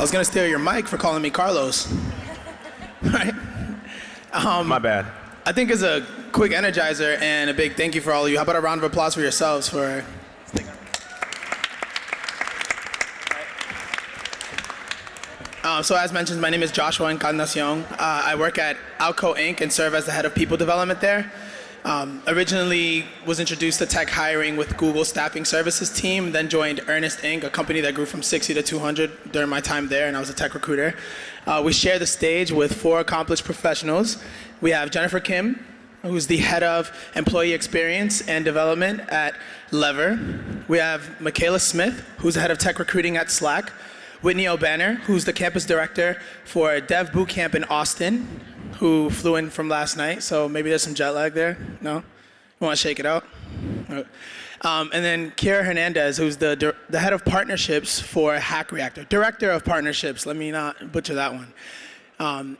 I was gonna steal your mic for calling me Carlos. Right? My bad. I think as a quick energizer and a big thank you for all of you, how about a round of applause for yourselves for... So as mentioned, my name is Joshua Encarnacion. I work at Outco Inc. and serve as the head of people development there. Originally was introduced to tech hiring with Google staffing services team, then joined Earnest Inc., a company that grew from 60 to 200 during my time there, and I was a tech recruiter. We share the stage with 4 accomplished professionals. We have Jennifer Kim, who's the head of employee experience and development at Lever. We have Mikaela Smith, who's the head of tech recruiting at Slack. Whitney Obanner, who's the campus director for Dev Bootcamp in Austin, who flew in from last night, so maybe there's some jet lag there. No? You want to shake it out? And then Kira Hernandez, who's the head of partnerships for Reactor. Director of partnerships, let me not butcher that one.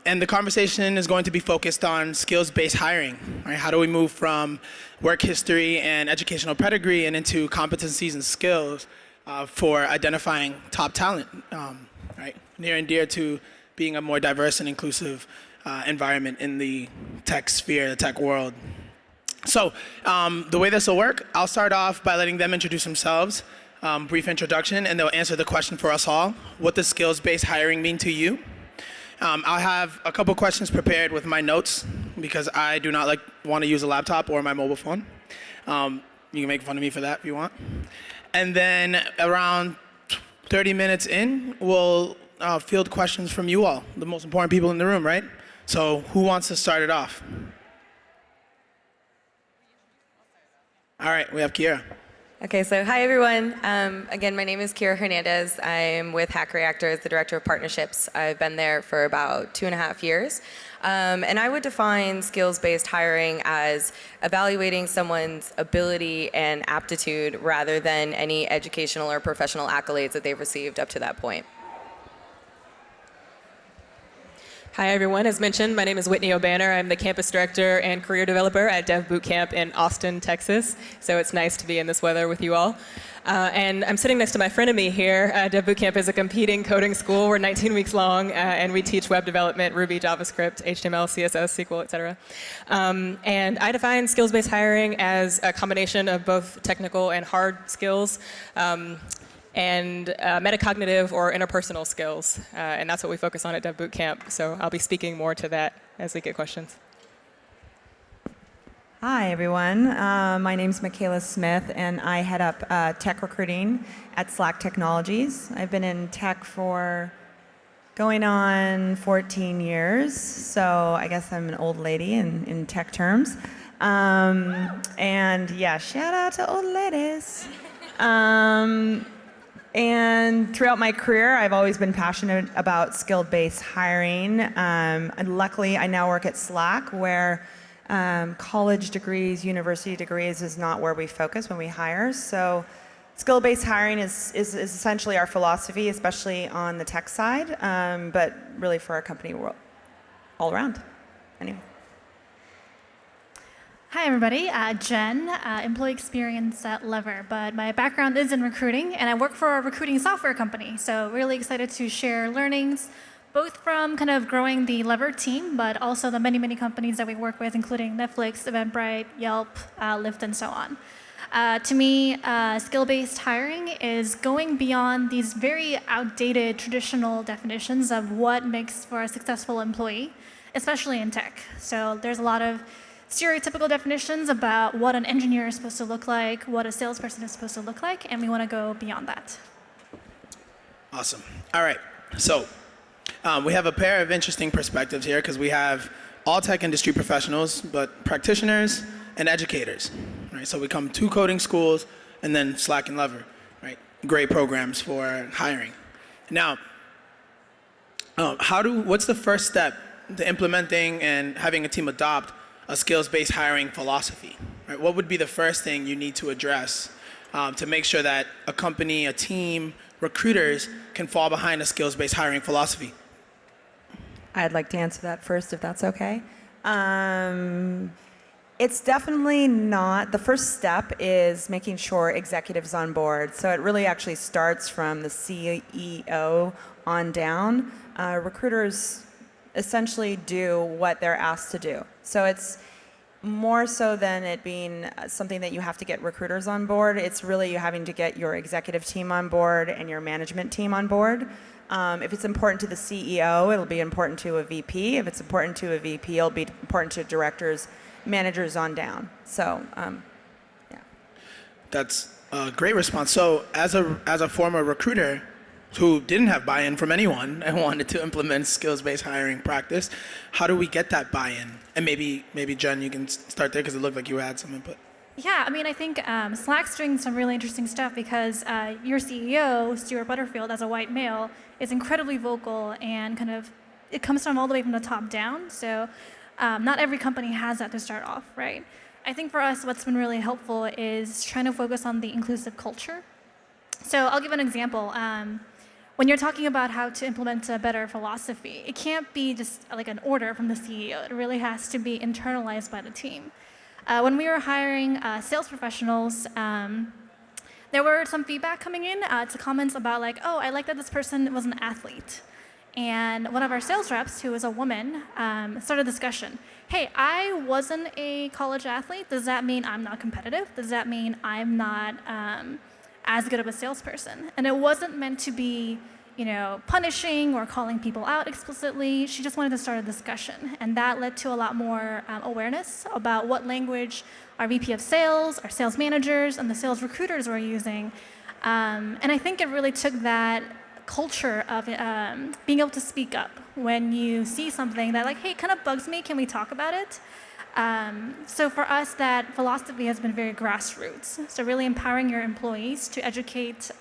And the conversation is going to be focused on skills-based hiring. Right? How do we move from work history and educational pedigree and into competencies and skills for identifying top talent, right? Near and dear to being a more diverse and inclusive environment in the tech sphere, the tech world. So the way this will work, I'll start off by letting them introduce themselves, brief introduction, and they'll answer the question for us all. What does skills-based hiring mean to you? I'll have a couple questions prepared with my notes because I do not want to use a laptop or my mobile phone. You can make fun of me for that if you want. And then around 30 minutes in, we'll field questions from you all, the most important people in the room, right? So who wants to start it off? All right, we have Kira. Okay, so hi everyone. Again, my name is Kira Hernandez. I'm with Reactor as the Director of Partnerships. I've been there for about 2.5 years. And I would define skills-based hiring as evaluating someone's ability and aptitude rather than any educational or professional accolades that they've received up to that point. Hi everyone, as mentioned, my name is Whitney Obanner. I'm the campus director and career developer at Dev Bootcamp in Austin, Texas. So it's nice to be in this weather with you all. And I'm sitting next to my frenemy here. Dev Bootcamp is a competing coding school. We're 19 weeks long, and we teach web development, Ruby, JavaScript, HTML, CSS, SQL, etc. And I define skills-based hiring as a combination of both technical and hard skills, and metacognitive or interpersonal skills. And that's what we focus on at Dev Bootcamp. So I'll be speaking more to that as we get questions. Hi, everyone. My name is Mikaela Smith, and I head up tech recruiting at Slack Technologies. I've been in tech for going on 14 years, so I guess I'm an old lady in tech terms. And yeah, shout out to old ladies. And throughout my career, I've always been passionate about skill-based hiring. And luckily, I now work at Slack, where college degrees, university degrees is not where we focus when we hire. So skill-based hiring is essentially our philosophy, especially on the tech side, but really for our company all around. Anyway. Hi everybody, Jen, employee experience at Lever, but my background is in recruiting and I work for a recruiting software company, so really excited to share learnings both from kind of growing the Lever team, but also the many, many companies that we work with, including Netflix, Eventbrite, Yelp, Lyft, and so on. To me, skill-based hiring is going beyond these very outdated traditional definitions of what makes for a successful employee, especially in tech. So there's a lot of stereotypical definitions about what an engineer is supposed to look like, what a salesperson is supposed to look like, and we want to go beyond that. Awesome. All right. So we have a pair of interesting perspectives here because we have all tech industry professionals, but practitioners and educators. Right? So we come 2 coding schools and then Slack and Lever. Right? Great programs for hiring. Now, what's the first step to implementing and having a team adopt a skills-based hiring philosophy? Right? What would be the first thing you need to address to make sure that a company, a team, recruiters can fall behind a skills-based hiring philosophy? I'd like to answer that first, if that's okay. It's definitely not. The first step is making sure executives on board. So it really actually starts from the CEO on down. Recruiters essentially do what they're asked to do. So it's more so than it being something that you have to get recruiters on board. It's really you having to get your executive team on board and your management team on board. If it's important to the CEO, it'll be important to a VP. If it's important to a VP, it'll be important to directors, managers on down. So, yeah. That's a great response. So as a former recruiter who didn't have buy-in from anyone and wanted to implement skills-based hiring practice, how do we get that buy-in? And maybe Jen, you can start there because it looked like you had some input. Yeah, I mean, I think Slack's doing some really interesting stuff because your CEO, Stuart Butterfield, as a white male, is incredibly vocal and kind of, it comes from all the way from the top down. So not every company has that to start off, right? I think for us, what's been really helpful is trying to focus on the inclusive culture. So I'll give an example. When you're talking about how to implement a better philosophy, it can't be just like an order from the CEO. It really has to be internalized by the team. When we were hiring sales professionals, there were some feedback coming in to comments about like, oh, I like that this person was an athlete. And one of our sales reps, who was a woman, started a discussion. Hey, I wasn't a college athlete. Does that mean I'm not competitive? Does that mean I'm not as good of a salesperson? And it wasn't meant to be, punishing or calling people out explicitly. She just wanted to start a discussion. And that led to a lot more awareness about what language our VP of sales, our sales managers, and the sales recruiters were using. And I think it really took that culture of being able to speak up when you see something that like, hey, it kind of bugs me, can we talk about it? So for us, that philosophy has been very grassroots. So really empowering your employees to educate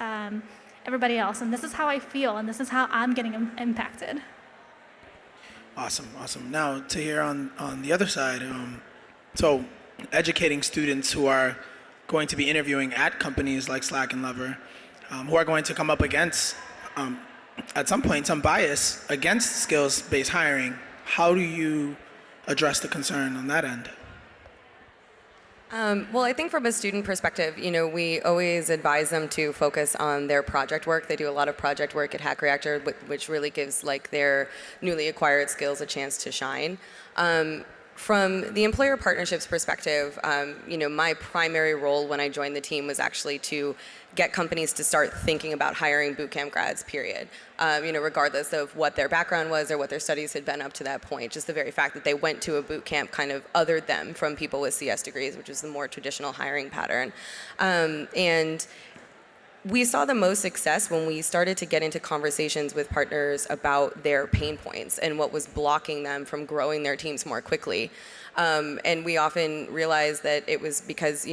everybody else. And this is how I feel, and this is how I'm getting impacted. Awesome. Now to hear on the other side, so educating students who are going to be interviewing at companies like Slack and Lever, who are going to come up against, at some point, some bias against skills-based hiring. How do you address the concern on that end? Well, I think from a student perspective, we always advise them to focus on their project work. They do a lot of project work at Reactor, which really gives like their newly acquired skills a chance to shine. From the employer partnerships perspective, my primary role when I joined the team was actually to get companies to start thinking about hiring bootcamp grads, period. Regardless of what their background was or what their studies had been up to that point. Just the very fact that they went to a bootcamp kind of othered them from people with CS degrees, which is the more traditional hiring pattern. And we saw the most success when we started to get into conversations with partners about their pain points and what was blocking them from growing their teams more quickly. And we often realized that it was because,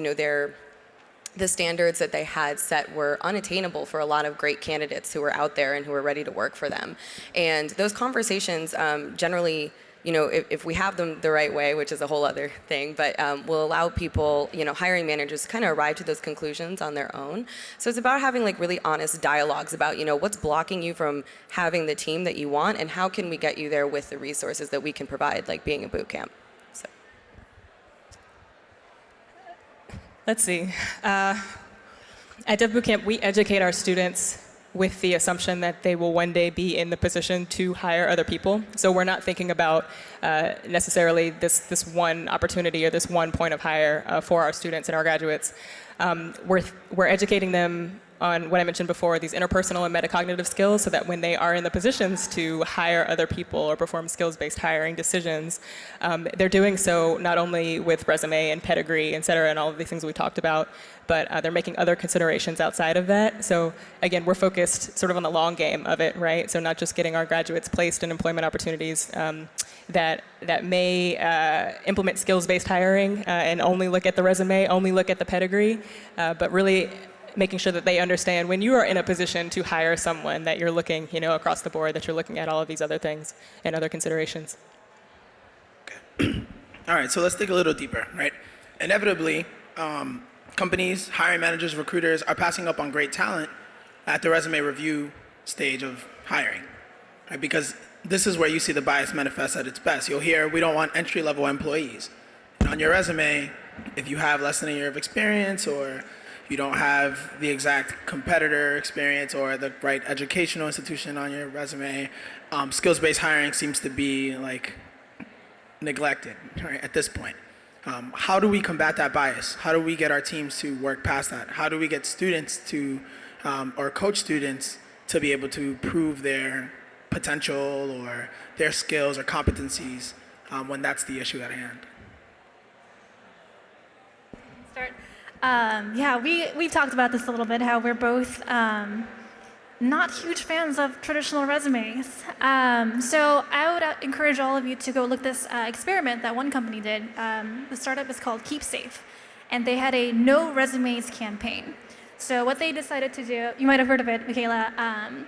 the standards that they had set were unattainable for a lot of great candidates who were out there and who were ready to work for them. And those conversations generally, if we have them the right way, which is a whole other thing, but will allow people, hiring managers to kind of arrive to those conclusions on their own. So it's about having like really honest dialogues about, what's blocking you from having the team that you want and how can we get you there with the resources that we can provide, like being a boot camp. So. Let's see. At Dev Bootcamp, we educate our students with the assumption that they will one day be in the position to hire other people. So we're not thinking about necessarily this one opportunity or this one point of hire for our students and our graduates. We're educating them on what I mentioned before, these interpersonal and metacognitive skills, so that when they are in the positions to hire other people or perform skills-based hiring decisions, they're doing so not only with resume and pedigree, et cetera, and all of these things we talked about, but they're making other considerations outside of that. So again, we're focused sort of on the long game of it, right? So not just getting our graduates placed in employment opportunities that may implement skills-based hiring and only look at the resume, only look at the pedigree, but really making sure that they understand when you are in a position to hire someone that you're looking, across the board, that you're looking at all of these other things and other considerations. Okay. All right, so let's dig a little deeper, right? Inevitably, companies, hiring managers, recruiters are passing up on great talent at the resume review stage of hiring, right? Because this is where you see the bias manifest at its best. You'll hear, we don't want entry-level employees. And on your resume, if you have less than a year of experience, or you don't have the exact competitor experience or the right educational institution on your resume, skills-based hiring seems to be like neglected, right, at this point. How do we combat that bias? How do we get our teams to work past that? How do we get students to, or coach students to be able to prove their potential or their skills or competencies when that's the issue at hand? Start. Yeah, we've talked about this a little bit, how we're both not huge fans of traditional resumes. So I would encourage all of you to go look this experiment that one company did. The startup is called Keep Safe, and they had a no resumes campaign. So what they decided to do, you might have heard of it, Mikaela.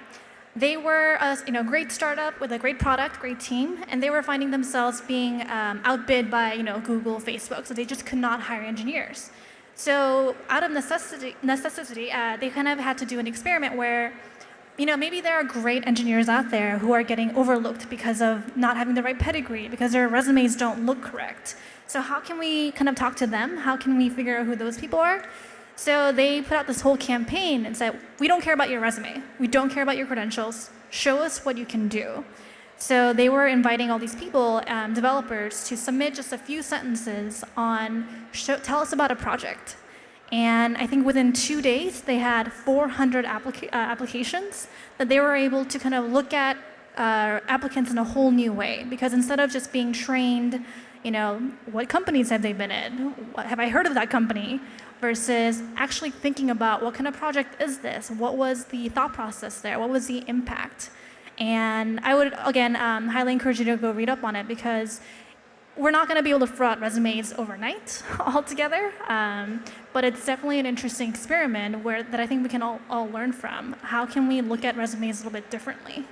They were a great startup with a great product, great team, and they were finding themselves being outbid by Google, Facebook. So they just could not hire engineers. So out of necessity, they kind of had to do an experiment where, maybe there are great engineers out there who are getting overlooked because of not having the right pedigree, because their resumes don't look correct. So how can we kind of talk to them? How can we figure out who those people are? So they put out this whole campaign and said, we don't care about your resume. We don't care about your credentials. Show us what you can do. So they were inviting all these people, developers, to submit just a few sentences on, tell us about a project. And I think within 2 days, they had 400 applications that they were able to kind of look at applicants in a whole new way. Because instead of just being trained, what companies have they been in? Have I heard of that company? Versus actually thinking about what kind of project is this? What was the thought process there? What was the impact? And I would, again, highly encourage you to go read up on it, because we're not going to be able to throw out resumes overnight altogether, but it's definitely an interesting experiment that I think we can all learn from. How can we look at resumes a little bit differently?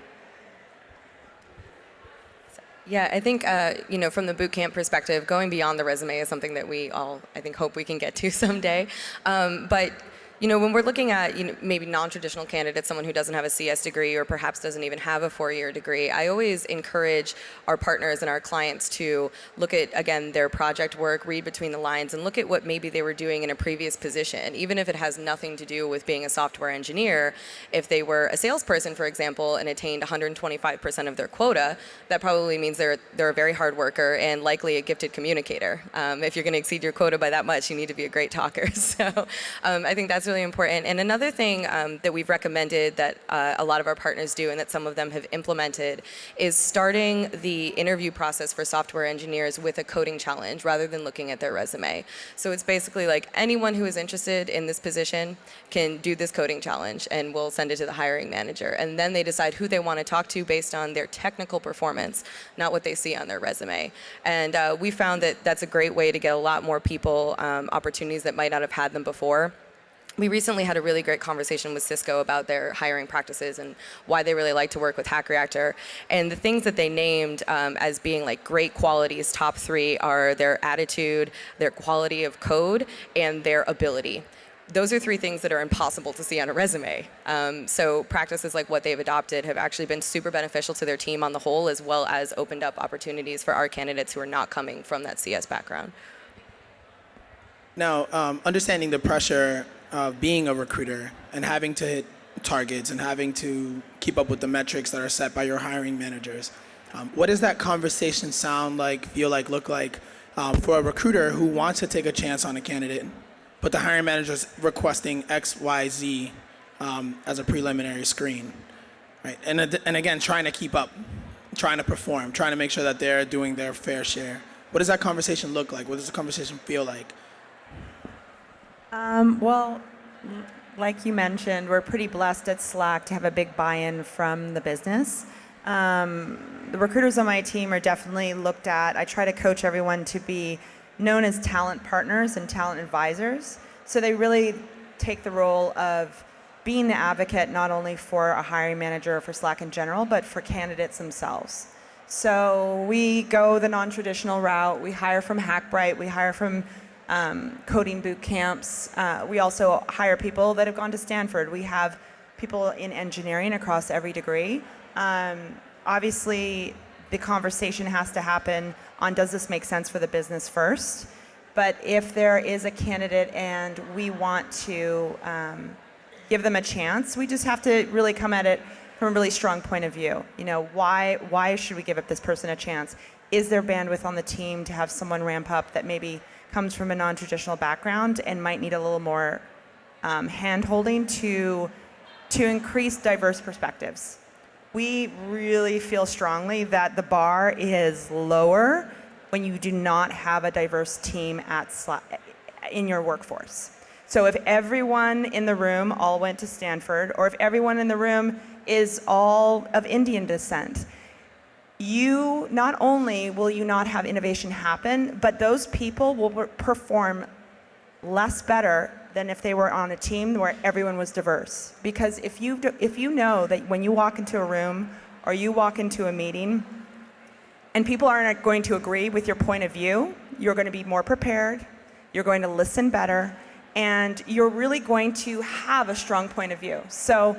Yeah, I think, from the bootcamp perspective, going beyond the resume is something that we all, I think, hope we can get to someday. But when we're looking at maybe non-traditional candidates, someone who doesn't have a CS degree or perhaps doesn't even have a 4-year degree, I always encourage our partners and our clients to look at, again, their project work, read between the lines, and look at what maybe they were doing in a previous position. Even if it has nothing to do with being a software engineer, if they were a salesperson, for example, and attained 125% of their quota, that probably means they're a very hard worker and likely a gifted communicator. If you're going to exceed your quota by that much, you need to be a great talker. So I think that's really important. And another thing that we've recommended that a lot of our partners do and that some of them have implemented is starting the interview process for software engineers with a coding challenge rather than looking at their resume. So it's basically like anyone who is interested in this position can do this coding challenge, and we'll send it to the hiring manager. And then they decide who they want to talk to based on their technical performance, not what they see on their resume. And we found that that's a great way to get a lot more people opportunities that might not have had them before. We recently had a really great conversation with Cisco about their hiring practices and why they really like to work with Reactor. And the things that they named as being like great qualities, top 3, are their attitude, their quality of code, and their ability. Those are 3 things that are impossible to see on a resume. So practices like what they've adopted have actually been super beneficial to their team on the whole, as well as opened up opportunities for our candidates who are not coming from that CS background. Now, understanding the pressure of being a recruiter and having to hit targets and having to keep up with the metrics that are set by your hiring managers, what does that conversation sound like, feel like, look like for a recruiter who wants to take a chance on a candidate, but the hiring manager's requesting X, Y, Z as a preliminary screen, right? And again, trying to keep up, trying to perform, trying to make sure that they're doing their fair share. What does that conversation look like? What does the conversation feel like? Well, like you mentioned, we're pretty blessed at Slack to have a big buy-in from the business. The recruiters on my team are definitely looked at. I try to coach everyone to be known as talent partners and talent advisors. So they really take the role of being the advocate not only for a hiring manager or for Slack in general, but for candidates themselves. So we go the non-traditional route. We hire from Hackbright. We hire from coding boot camps. We also hire people that have gone to Stanford. We have people in engineering across every degree. Obviously, the conversation has to happen on does this make sense for the business first. But if there is a candidate and we want to give them a chance, we just have to really come at it from a really strong point of view. You know, why should we give up this person a chance? Is there bandwidth on the team to have someone ramp up that maybe comes from a non-traditional background and might need a little more hand-holding to increase diverse perspectives? We really feel strongly that the bar is lower when you do not have a diverse team in your workforce. So if everyone in the room all went to Stanford, or if everyone in the room is all of Indian descent, you not only will you not have innovation happen, but those people will perform less better than if they were on a team where everyone was diverse. Because if you know that when you walk into a room or you walk into a meeting and people aren't going to agree with your point of view, you're going to be more prepared, you're going to listen better, and you're really going to have a strong point of view. So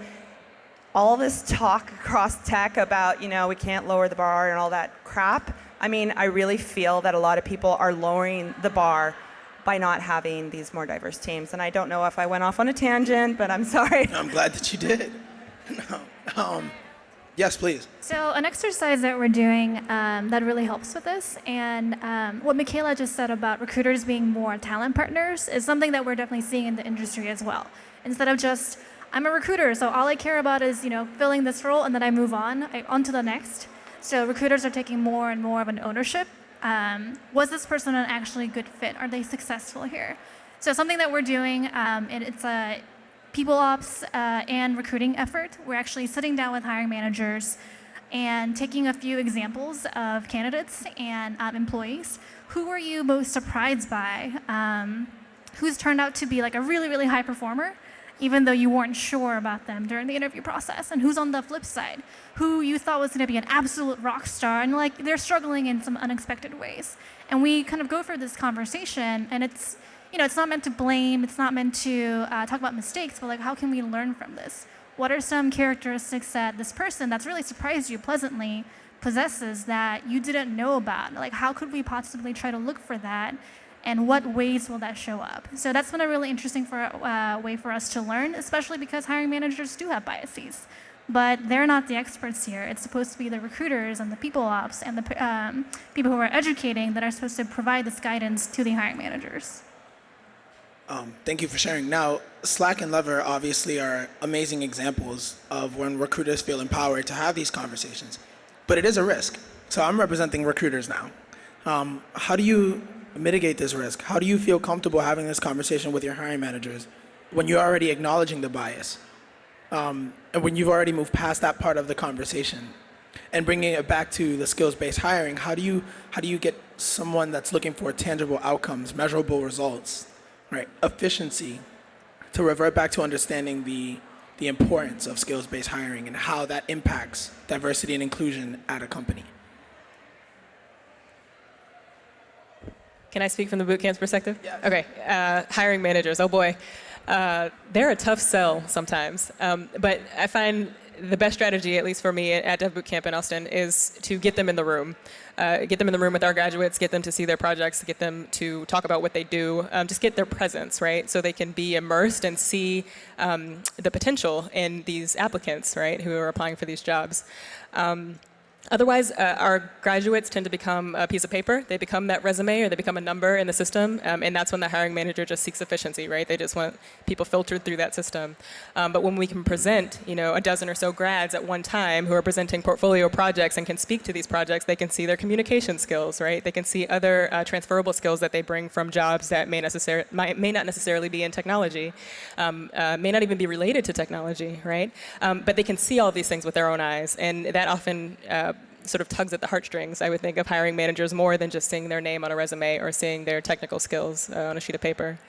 all this talk across tech about, we can't lower the bar and all that crap, I mean, I really feel that a lot of people are lowering the bar by not having these more diverse teams. And I don't know if I went off on a tangent, but I'm sorry. I'm glad that you did. Yes, please. So an exercise that we're doing that really helps with this, and what Mikaela just said about recruiters being more talent partners is something that we're definitely seeing in the industry as well. Instead of just, I'm a recruiter, so all I care about is filling this role, and then I move on to the next. So recruiters are taking more and more of an ownership. Was this person an actually good fit? Are they successful here? So something that we're doing, and it's a people ops and recruiting effort. We're actually sitting down with hiring managers and taking a few examples of candidates and employees. Who were you most surprised by? Who's turned out to be like a really, really high performer, even though you weren't sure about them during the interview process? And who's on the flip side? Who you thought was going to be an absolute rock star, and they're struggling in some unexpected ways. And we kind of go through this conversation, and it's not meant to blame, it's not meant to talk about mistakes, but how can we learn from this? What are some characteristics that this person that's really surprised you pleasantly possesses that you didn't know about? How could we possibly try to look for that? And what ways will that show up? So that's been a really interesting way for us to learn, especially because hiring managers do have biases. But they're not the experts here. It's supposed to be the recruiters and the people ops and the people who are educating that are supposed to provide this guidance to the hiring managers. Thank you for sharing. Now, Slack and Lever obviously are amazing examples of when recruiters feel empowered to have these conversations. But it is a risk. So I'm representing recruiters now. How do you mitigate this risk? How do you feel comfortable having this conversation with your hiring managers when you're already acknowledging the bias? And when you've already moved past that part of the conversation and bringing it back to the skills-based hiring, how do you get someone that's looking for tangible outcomes, measurable results, right, efficiency, to revert back to understanding the importance of skills-based hiring and how that impacts diversity and inclusion at a company? Can I speak from the Bootcamp's perspective? Yeah. Okay. Hiring managers, oh boy. They're a tough sell sometimes. But I find the best strategy, at least for me at Dev Bootcamp in Austin, is to get them in the room. Get them in the room with our graduates, get them to see their projects, get them to talk about what they do, just get their presence, right? So they can be immersed and see the potential in these applicants, right, who are applying for these jobs. Otherwise, our graduates tend to become a piece of paper. They become that resume, or they become a number in the system, and that's when the hiring manager just seeks efficiency, right? They just want people filtered through that system. But when we can present, a dozen or so grads at one time who are presenting portfolio projects and can speak to these projects, they can see their communication skills, right? They can see other transferable skills that they bring from jobs that may not necessarily be in technology, may not even be related to technology, right? But they can see all of these things with their own eyes, and that often sort of tugs at the heartstrings, I would think, of hiring managers more than just seeing their name on a resume or seeing their technical skills on a sheet of paper.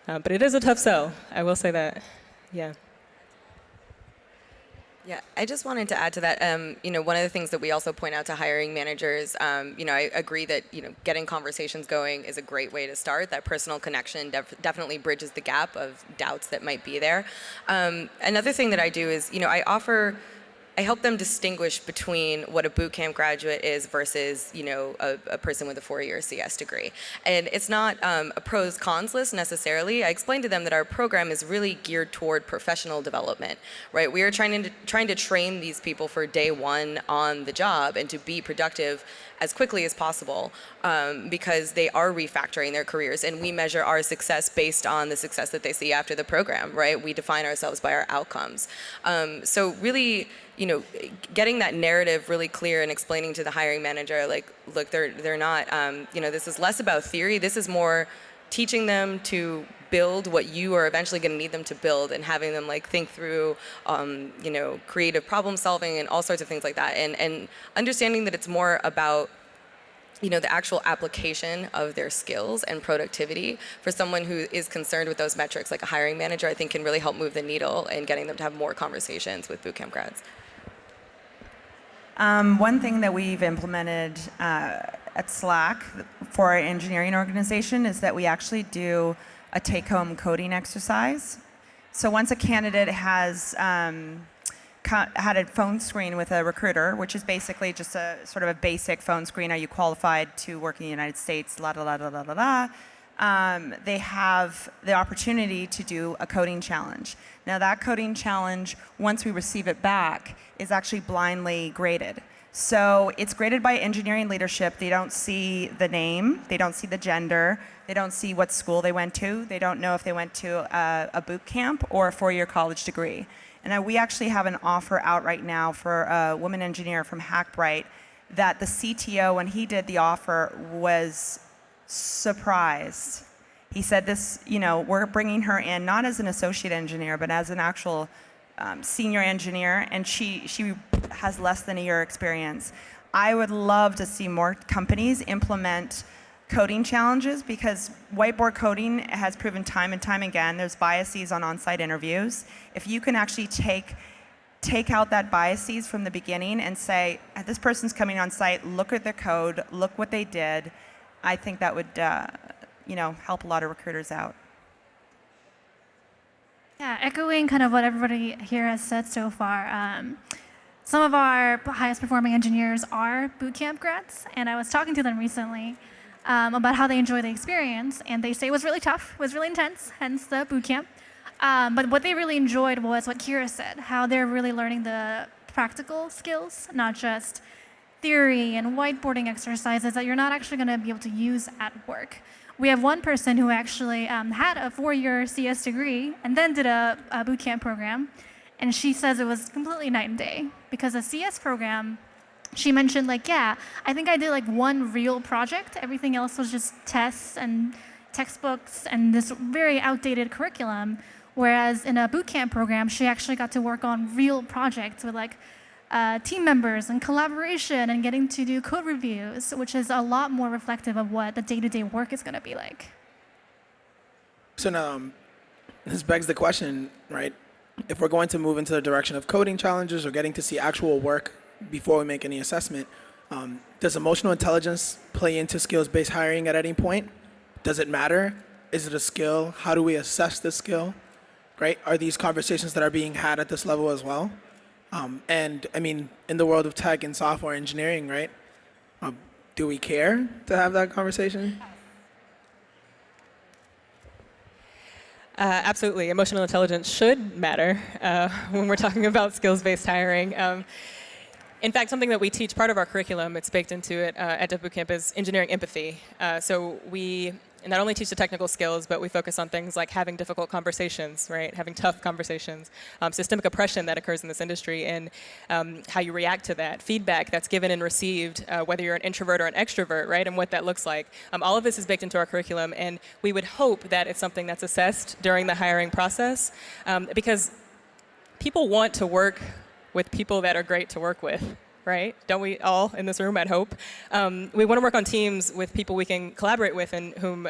But it is a tough sell, I will say that. Yeah. Yeah, I just wanted to add to that. One of the things that we also point out to hiring managers, I agree that getting conversations going is a great way to start. That personal connection definitely bridges the gap of doubts that might be there. Another thing that I do is, I offer I help them distinguish between what a bootcamp graduate is versus, a person with a 4-year CS degree. And it's not a pros cons list necessarily. I explained to them that our program is really geared toward professional development, right? We are trying to train these people for day one on the job and to be productive as quickly as possible, because they are refactoring their careers, and we measure our success based on the success that they see after the program, right? We define ourselves by our outcomes. So really, getting that narrative really clear and explaining to the hiring manager, like, look, they're not, this is less about theory. This is more teaching them to build what you are eventually going to need them to build, and having them think through, creative problem solving and all sorts of things like that, and understanding that it's more about, the actual application of their skills and productivity. For someone who is concerned with those metrics, like a hiring manager, I think can really help move the needle in getting them to have more conversations with bootcamp grads. One thing that we've implemented at Slack for our engineering organization is that we actually do a take-home coding exercise. So once a candidate has had a phone screen with a recruiter, which is basically just a sort of a basic phone screen, are you qualified to work in the United States, la da la da da da da, they have the opportunity to do a coding challenge. Now that coding challenge, once we receive it back, is actually blindly graded. So it's graded by engineering leadership. They don't see the name, they don't see the gender, they don't see what school they went to, they don't know if they went to a boot camp or a 4-year college degree. And we actually have an offer out right now for a woman engineer from Hackbright that the CTO, when he did the offer, was surprised. He said this, we're bringing her in not as an associate engineer, but as an actual senior engineer, and she has less than a year experience. I would love to see more companies implement coding challenges, because whiteboard coding has proven time and time again there's biases on on-site interviews. If you can actually take out that biases from the beginning and say, this person's coming on site, look at their code, look what they did, I think that would help a lot of recruiters out. Yeah, echoing kind of what everybody here has said so far. Some of our highest performing engineers are bootcamp grads, and I was talking to them recently about how they enjoy the experience, and they say it was really tough, it was really intense, hence the bootcamp. But what they really enjoyed was what Kira said, how they're really learning the practical skills, not just theory and whiteboarding exercises that you're not actually going to be able to use at work. We have one person who actually had a 4-year CS degree and then did a bootcamp program, and she says it was completely night and day, because a CS program, she mentioned I think I did one real project. Everything else was just tests and textbooks and this very outdated curriculum. Whereas in a bootcamp program, she actually got to work on real projects with team members and collaboration and getting to do code reviews, which is a lot more reflective of what the day-to-day work is going to be like. So now, this begs the question, right? If we're going to move into the direction of coding challenges or getting to see actual work before we make any assessment, does emotional intelligence play into skills-based hiring at any point? Does it matter? Is it a skill? How do we assess the skill? Right? Are these conversations that are being had at this level as well? And I mean, in the world of tech and software engineering, right? Do we care to have that conversation? Absolutely. Emotional intelligence should matter when we're talking about skills-based hiring. In fact, something that we teach, part of our curriculum, it's baked into it at Dev Bootcamp, is engineering empathy. So we not only teach the technical skills, but we focus on things like having difficult conversations, right? Having tough conversations, systemic oppression that occurs in this industry, and how you react to that, feedback that's given and received, whether you're an introvert or an extrovert, right? And what that looks like. All of this is baked into our curriculum, and we would hope that it's something that's assessed during the hiring process, because people want to work with people that are great to work with, right? Don't we all in this room, I'd hope? We want to work on teams with people we can collaborate with and whom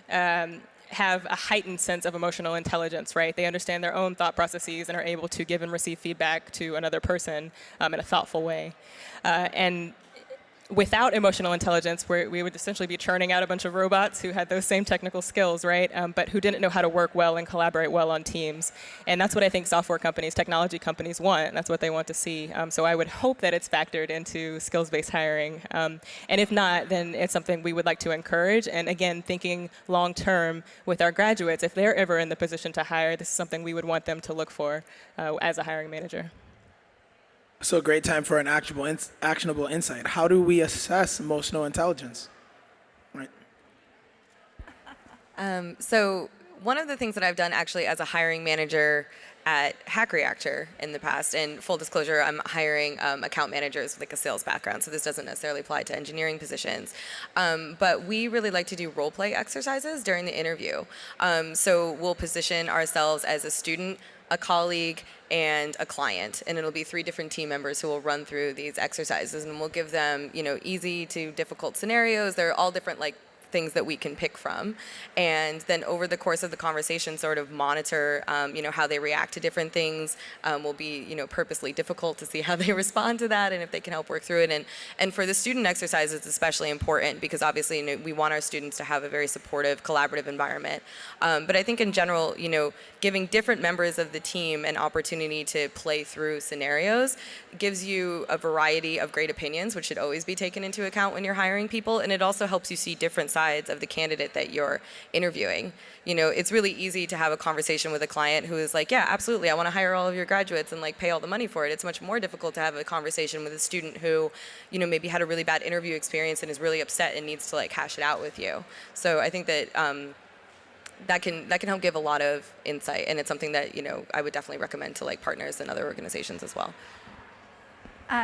have a heightened sense of emotional intelligence, right? They understand their own thought processes and are able to give and receive feedback to another person in a thoughtful way. And without emotional intelligence, we would essentially be churning out a bunch of robots who had those same technical skills, right? But who didn't know how to work well and collaborate well on teams. And that's what I think software companies, technology companies want, and that's what they want to see. So I would hope that it's factored into skills-based hiring. And if not, then it's something we would like to encourage. And again, thinking long-term with our graduates, if they're ever in the position to hire, this is something we would want them to look for as a hiring manager. So a great time for an actionable insight. How do we assess emotional intelligence? Right. So one of the things that I've done actually as a hiring manager at Reactor in the past, and full disclosure, I'm hiring account managers with like a sales background, so this doesn't necessarily apply to engineering positions. But we really like to do role play exercises during the interview. So we'll position ourselves as a student, a colleague, and a client, and it'll be 3 different team members who will run through these exercises, and we'll give them, easy to difficult scenarios. They're all different things that we can pick from, and then over the course of the conversation sort of monitor how they react to different things. Will be purposely difficult to see how they respond to that and if they can help work through it. And for the student exercise, it's especially important because obviously we want our students to have a very supportive, collaborative environment. But I think in general, giving different members of the team an opportunity to play through scenarios gives you a variety of great opinions, which should always be taken into account when you're hiring people, and it also helps you see different sides of the candidate that you're interviewing. It's really easy to have a conversation with a client who is like, yeah, absolutely, I want to hire all of your graduates and pay all the money for it. It's much more difficult to have a conversation with a student who, maybe had a really bad interview experience and is really upset and needs to hash it out with you. So I think that that can help give a lot of insight, and it's something that I would definitely recommend to partners and other organizations as well.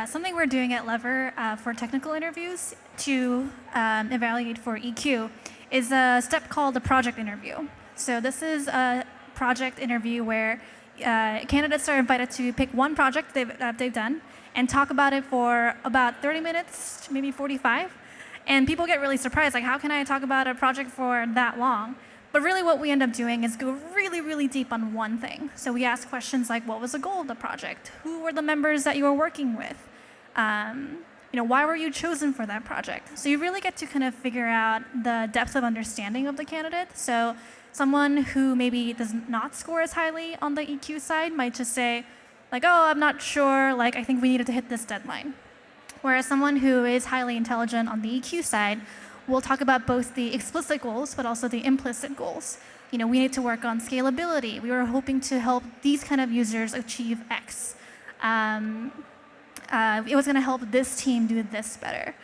Something we're doing at Lever for technical interviews to evaluate for EQ is a step called the project interview. So this is a project interview where candidates are invited to pick one project they've done and talk about it for about 30 minutes, maybe 45. And people get really surprised, how can I talk about a project for that long? But really what we end up doing is go really, really deep on one thing. So we ask questions like, what was the goal of the project? Who were the members that you were working with? Why were you chosen for that project? So you really get to kind of figure out the depth of understanding of the candidate. So someone who maybe does not score as highly on the EQ side might just say, oh, I'm not sure, I think we needed to hit this deadline. Whereas someone who is highly intelligent on the EQ side, we'll talk about both the explicit goals, but also the implicit goals. We need to work on scalability. We were hoping to help these kind of users achieve X. It was going to help this team do this better.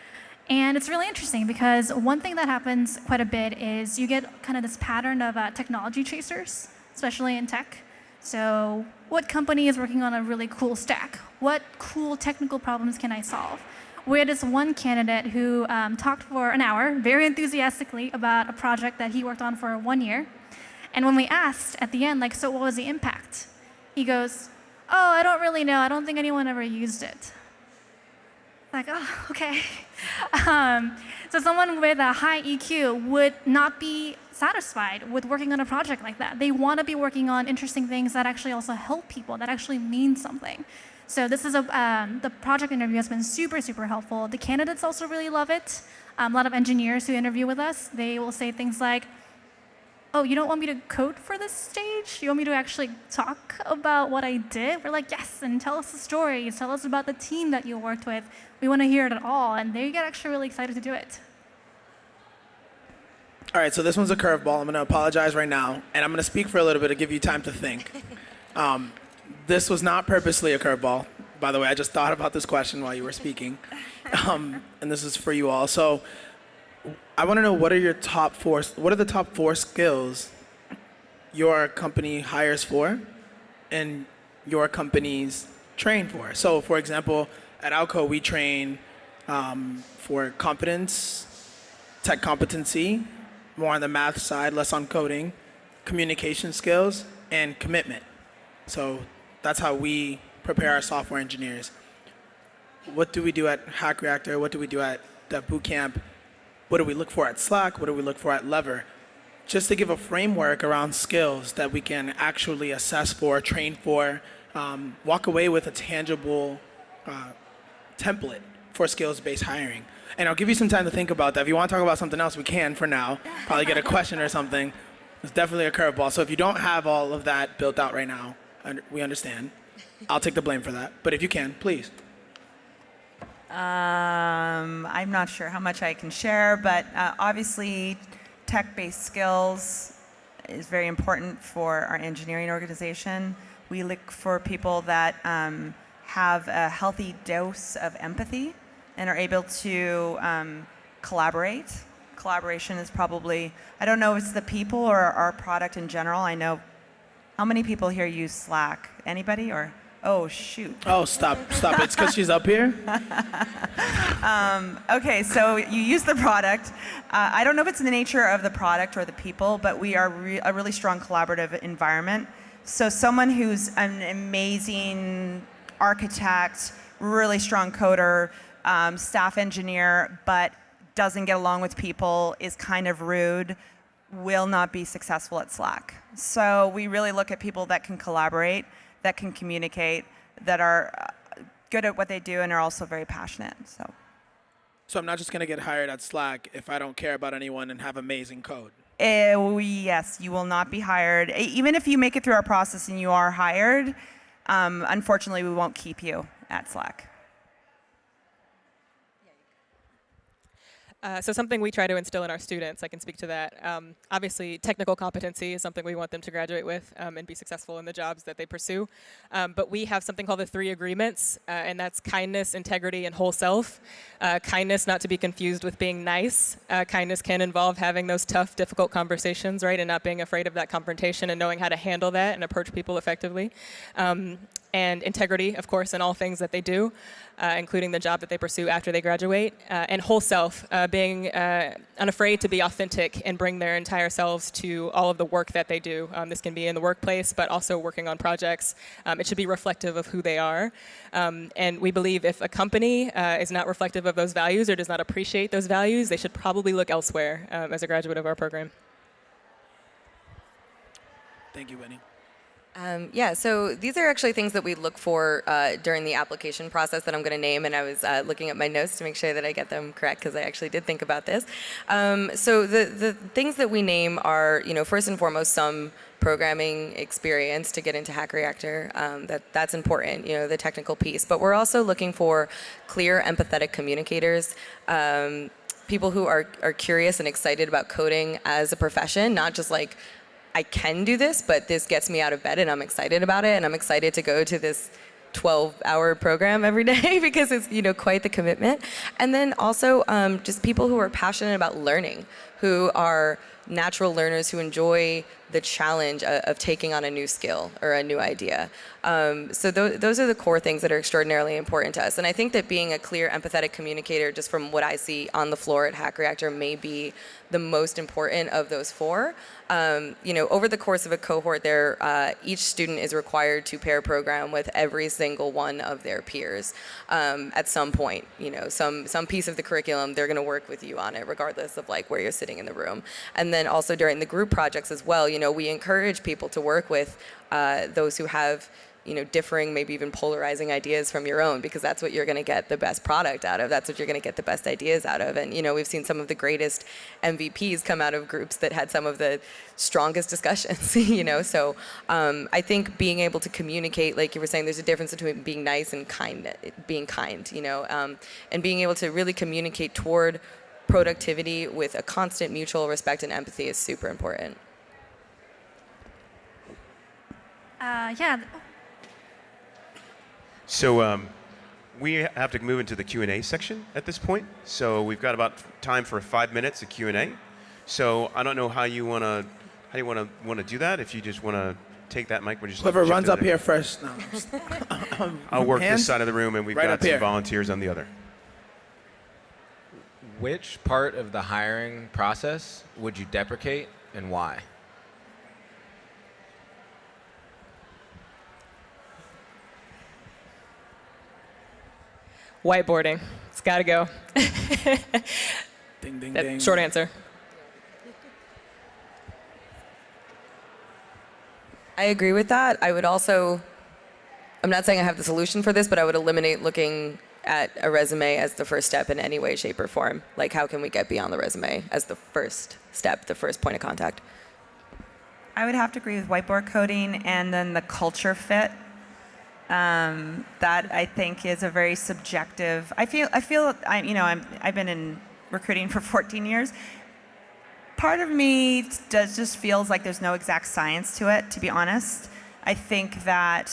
And it's really interesting because one thing that happens quite a bit is you get kind of this pattern of technology chasers, especially in tech. So what company is working on a really cool stack? What cool technical problems can I solve? We had this one candidate who talked for an hour, very enthusiastically, about a project that he worked on for 1 year. And when we asked at the end, so what was the impact? He goes, oh, I don't really know. I don't think anyone ever used it. Oh, okay. So someone with a high EQ would not be satisfied with working on a project like that. They want to be working on interesting things that actually also help people, that actually mean something. So this is the project interview has been super, super helpful. The candidates also really love it. A lot of engineers who interview with us, they will say things like, oh, you don't want me to code for this stage? You want me to actually talk about what I did? We're like, yes, and tell us the story. Tell us about the team that you worked with. We want to hear it all. And they get actually really excited to do it. All right, so this one's a curveball. I'm going to apologize right now, and I'm going to speak for a little bit to give you time to think. This was not purposely a curveball. By the way, I just thought about this question while you were speaking. And this is for you all. So I want to know what are the top 4 skills your company hires for and your companies train for? So for example, at Outco, we train for competence, tech competency, more on the math side, less on coding, communication skills, and commitment. So that's how we prepare our software engineers. What do we do at Reactor? What do we do at Dev Bootcamp? What do we look for at Slack? What do we look for at Lever? Just to give a framework around skills that we can actually assess for, train for, walk away with a tangible template for skills-based hiring. And I'll give you some time to think about that. If you want to talk about something else, we can for now. Probably get a question or something. It's definitely a curveball. So if you don't have all of that built out right now, we understand. I'll take the blame for that. But if you can, please. I'm not sure how much I can share, but obviously tech-based skills is very important for our engineering organization. We look for people that have a healthy dose of empathy and are able to collaborate. Collaboration is probably, I don't know if it's the people or our product in general. I know, how many people here use Slack? Anybody or? Oh, shoot. Oh, stop. It's because she's up here? Okay, so you use the product. I don't know if it's in the nature of the product or the people, but we are a really strong collaborative environment. So someone who's an amazing architect, really strong coder, staff engineer, but doesn't get along with people, is kind of rude, will not be successful at Slack. So we really look at people that can collaborate, that can communicate, that are good at what they do and are also very passionate. So I'm not just going to get hired at Slack if I don't care about anyone and have amazing code. Yes, you will not be hired. Even if you make it through our process and you are hired, unfortunately, we won't keep you at Slack. So something we try to instill in our students, I can speak to that. Obviously, technical competency is something we want them to graduate with and be successful in the jobs that they pursue. But we have something called the 3 agreements, and that's kindness, integrity, and whole self. Kindness, not to be confused with being nice. Kindness can involve having those tough, difficult conversations, right, and not being afraid of that confrontation and knowing how to handle that and approach people effectively. And integrity, of course, in all things that they do, including the job that they pursue after they graduate. And whole self, being unafraid to be authentic and bring their entire selves to all of the work that they do. This can be in the workplace, but also working on projects. It should be reflective of who they are. And we believe if a company is not reflective of those values or does not appreciate those values, they should probably look elsewhere as a graduate of our program. Thank you, Whitney. Yeah, so these are actually things that we look for during the application process that I'm going to name, and I was looking at my notes to make sure that I get them correct because I actually did think about this. So the things that we name are, first and foremost, some programming experience to get into Hack Reactor. That's important, the technical piece. But we're also looking for clear, empathetic communicators. People who are curious and excited about coding as a profession, not just like, I can do this, but this gets me out of bed and I'm excited about it and I'm excited to go to this 12-hour program every day because it's quite the commitment. And then also just people who are passionate about learning, who are natural learners who enjoy the challenge of taking on a new skill or a new idea. So those are the core things that are extraordinarily important to us. And I think that being a clear, empathetic communicator, just from what I see on the floor at Hack Reactor, may be the most important of those 4. Over the course of a cohort, each student is required to pair program with every single one of their peers at some point. Some piece of the curriculum, they're going to work with you on it, regardless of where you're sitting in the room. And then also during the group projects as well, we encourage people to work with those who have differing, maybe even polarizing ideas from your own, because that's what you're going to get the best product out of. That's what you're going to get the best ideas out of. And, we've seen some of the greatest MVPs come out of groups that had some of the strongest discussions, So I think being able to communicate, like you were saying, there's a difference between being nice and being kind, and being able to really communicate toward productivity with a constant mutual respect and empathy is super important. Yeah. So we have to move into the Q&A section at this point. So we've got about time for 5 minutes of Q&A. So I don't know how you want to do that. If you just want to take that mic, we'll just whoever runs up here first. No. I'll work Hands? this side of the room, and we've Right got up some here. volunteers on the other. Which part of the hiring process would you deprecate and why? Whiteboarding. It's got to go. Ding, ding, That ding. short answer. I agree with that. I would also, I'm not saying I have the solution for this, but I would eliminate looking at a resume as the first step in any way, shape, or form? Like, how can we get beyond the resume as the first step, the first point of contact? I would have to agree with whiteboard coding and then the culture fit. That I think is a very subjective. I've been in recruiting for 14 years. Part of me just feels like there's no exact science to it, to be honest. I think that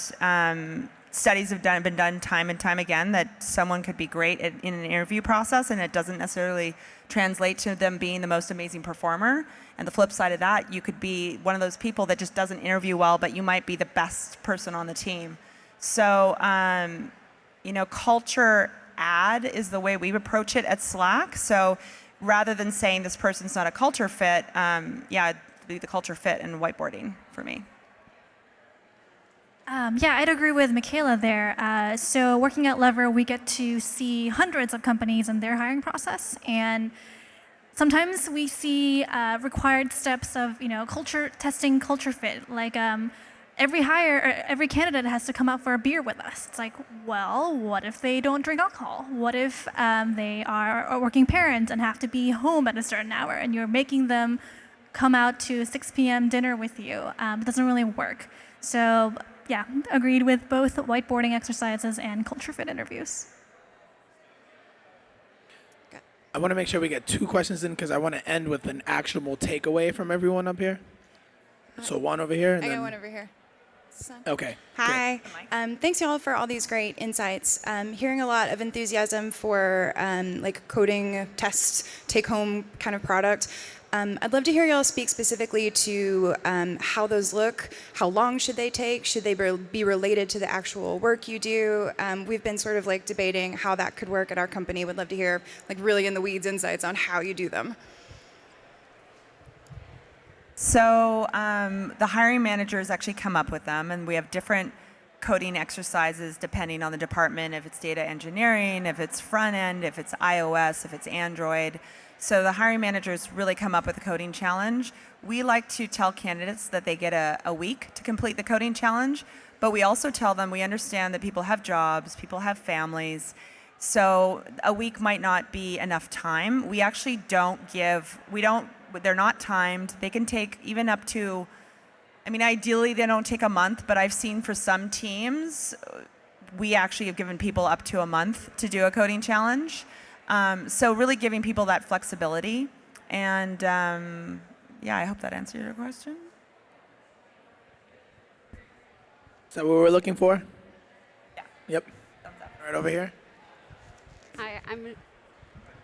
studies have been done time and time again that someone could be great in an interview process and it doesn't necessarily translate to them being the most amazing performer. And the flip side of that, you could be one of those people that just doesn't interview well, but you might be the best person on the team. So, culture add is the way we approach it at Slack. So rather than saying this person's not a culture fit, it'd be the culture fit and whiteboarding for me. I'd agree with Mikaela there. So working at Lever, we get to see hundreds of companies and their hiring process. And sometimes we see required steps of, culture testing, culture fit. Like every candidate has to come out for a beer with us. It's like, well, what if they don't drink alcohol? What if they are a working parent and have to be home at a certain hour and you're making them come out to 6 p.m. dinner with you? It doesn't really work. So yeah, agreed with both whiteboarding exercises and culture fit interviews. I want to make sure we get 2 questions in because I want to end with an actionable takeaway from everyone up here. So one over here. And I then... got one over here. Okay. Hi. Thanks y'all for all these great insights. Hearing a lot of enthusiasm for like coding tests, take-home kind of product. I'd love to hear y'all speak specifically to how those look. How long should they take? Should they be related to the actual work you do? We've been sort of like debating how that could work at our company. Would love to hear like really in the weeds insights on how you do them. So the hiring managers actually come up with them, and we have different coding exercises depending on the department, if it's data engineering, if it's front end, if it's iOS, if it's Android. So the hiring managers really come up with a coding challenge. We like to tell candidates that they get a week to complete the coding challenge, but we also tell them we understand that people have jobs, people have families, so a week might not be enough time. We actually they're not timed. They can take even up to, ideally they don't take a month, but I've seen for some teams, we actually have given people up to a month to do a coding challenge. So really giving people that flexibility. And I hope that answered your question. Is that what we're looking for? Yeah. Yep. Right over here. Hi, can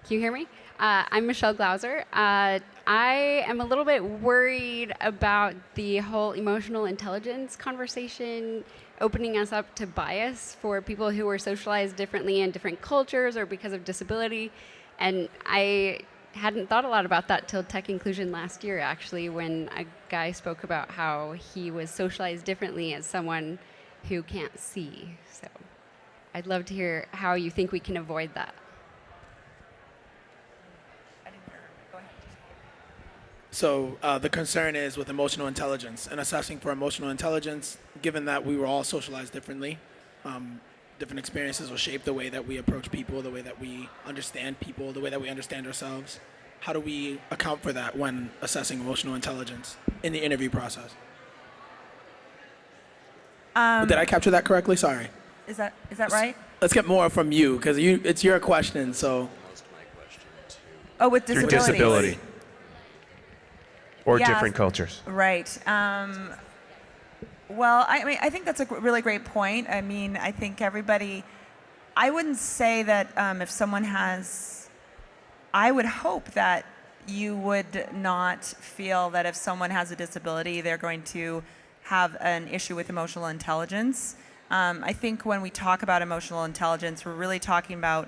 you hear me? I'm Michelle Glauser. I am a little bit worried about the whole emotional intelligence conversation opening us up to bias for people who are socialized differently in different cultures or because of disability. And I hadn't thought a lot about that till Tech Inclusion last year, actually, when a guy spoke about how he was socialized differently as someone who can't see. So I'd love to hear how you think we can avoid that. So the concern is with emotional intelligence and assessing for emotional intelligence, given that we were all socialized differently, different experiences will shape the way that we approach people, the way that we understand people, the way that we understand ourselves. How do we account for that when assessing emotional intelligence in the interview process? Did I capture that correctly? Sorry. Is that right? Let's get more from you, because it's your question, so. Oh, with Your disabilities. disability. Or Yes. different cultures. Right. Well, I think that's a really great point. I think everybody, I wouldn't say that if someone has, I would hope that you would not feel that if someone has a disability, they're going to have an issue with emotional intelligence. I think when we talk about emotional intelligence, we're really talking about,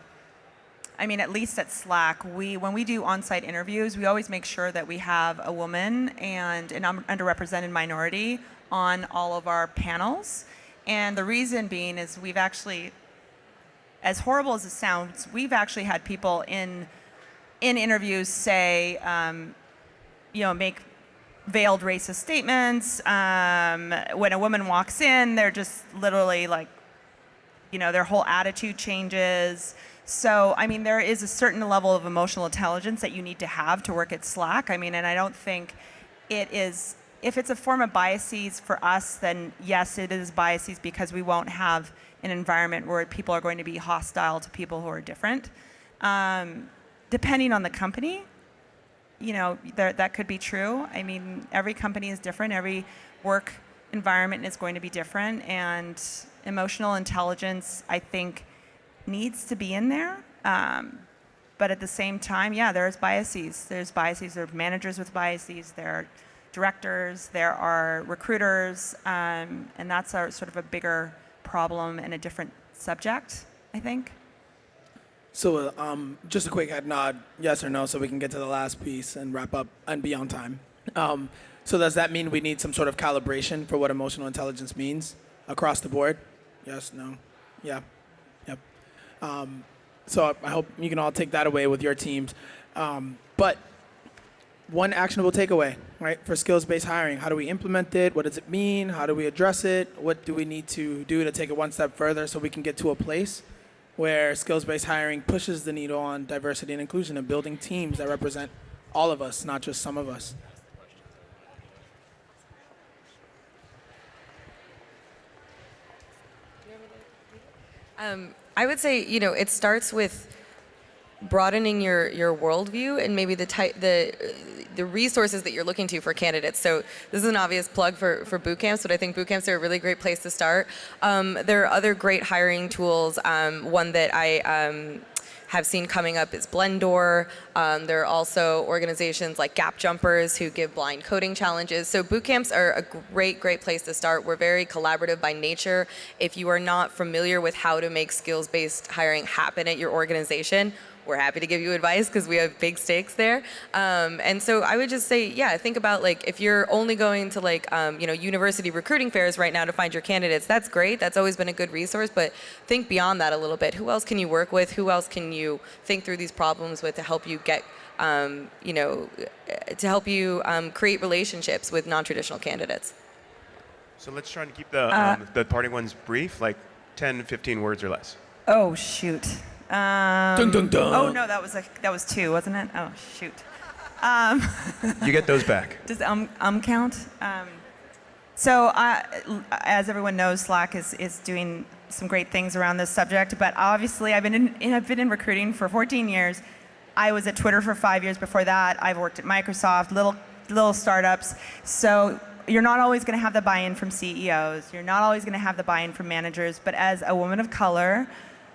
at least at Slack, when we do on-site interviews, we always make sure that we have a woman and an underrepresented minority on all of our panels. And the reason being is we've actually, as horrible as it sounds, we've actually had people in interviews say, make veiled racist statements. When a woman walks in, they're just literally like their whole attitude changes. So, I mean, there is a certain level of emotional intelligence that you need to have to work at Slack. I mean, and I don't think it is, if it's a form of biases for us, then yes, it is biases because we won't have an environment where people are going to be hostile to people who are different. Depending on the company, that could be true. I mean, every company is different. Every work environment is going to be different. And emotional intelligence, I think, needs to be in there. But at the same time, yeah, there's biases. There's biases. There are managers with biases. There are directors. There are recruiters. And that's sort of a bigger problem and a different subject, I think. So just a quick head nod, yes or no, so we can get to the last piece and wrap up and be on time. So does that mean we need some sort of calibration for what emotional intelligence means across the board? Yes, no, yeah, yep. So I hope you can all take that away with your teams. But one actionable takeaway, right, for skills-based hiring. How do we implement it? What does it mean? How do we address it? What do we need to do to take it one step further so we can get to a place where skills-based hiring pushes the needle on diversity and inclusion and building teams that represent all of us, not just some of us? I would say, it starts with broadening your worldview and maybe the resources that you're looking to for candidates. So this is an obvious plug for bootcamps, but I think bootcamps are a really great place to start. There are other great hiring tools. One that I have seen coming up is Blendor. There are also organizations like Gap Jumpers who give blind coding challenges. So bootcamps are a great place to start. We're very collaborative by nature. If you are not familiar with how to make skills-based hiring happen at your organization, we're happy to give you advice because we have big stakes there. And so I would just say, yeah, think about if you're only going to university recruiting fairs right now to find your candidates, that's great. That's always been a good resource, but think beyond that a little bit. Who else can you work with? Who else can you think through these problems with to help you get, create relationships with non-traditional candidates? So let's try to keep the party ones brief, like 10, 15 words or less. Oh, shoot. Dun, dun, dun. Oh no, that was 2, wasn't it? Oh shoot. You get those back. Does count? So as everyone knows, Slack is doing some great things around this subject. But obviously, I've been in recruiting for 14 years. I was at Twitter for 5 years before that. I've worked at Microsoft, little startups. So you're not always going to have the buy-in from CEOs. You're not always going to have the buy-in from managers. But as a woman of color,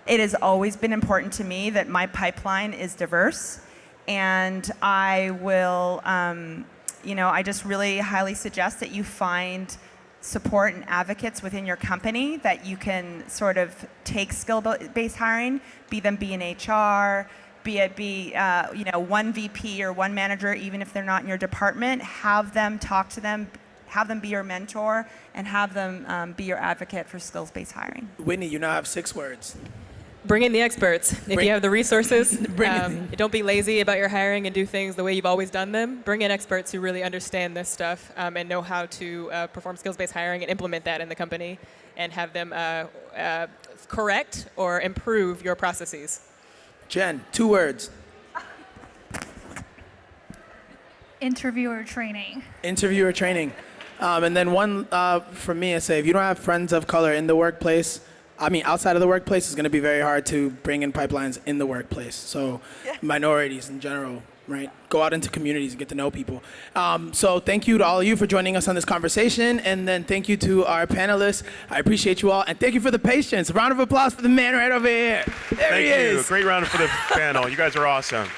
it has always been important to me that my pipeline is diverse, and I will, I just really highly suggest that you find support and advocates within your company that you can sort of take skill-based hiring, be in HR, one VP or one manager, even if they're not in your department, have them talk to them, have them be your mentor, and have them be your advocate for skills-based hiring. Whitney, you now have 6 words. Bring in the experts. If you have the resources, don't be lazy about your hiring and do things the way you've always done them. Bring in experts who really understand this stuff and know how to perform skills-based hiring and implement that in the company and have them correct or improve your processes. Jen, 2 words. Interviewer training. Interviewer training. And then one from me, I say, if you don't have friends of color in the workplace, outside of the workplace, it's going to be very hard to bring in pipelines in the workplace. So minorities in general, right? Go out into communities and get to know people. So thank you to all of you for joining us on this conversation. And then thank you to our panelists. I appreciate you all. And thank you for the patience. A round of applause for the man right over here. There he is. Thank you. A great round for the panel. You guys are awesome.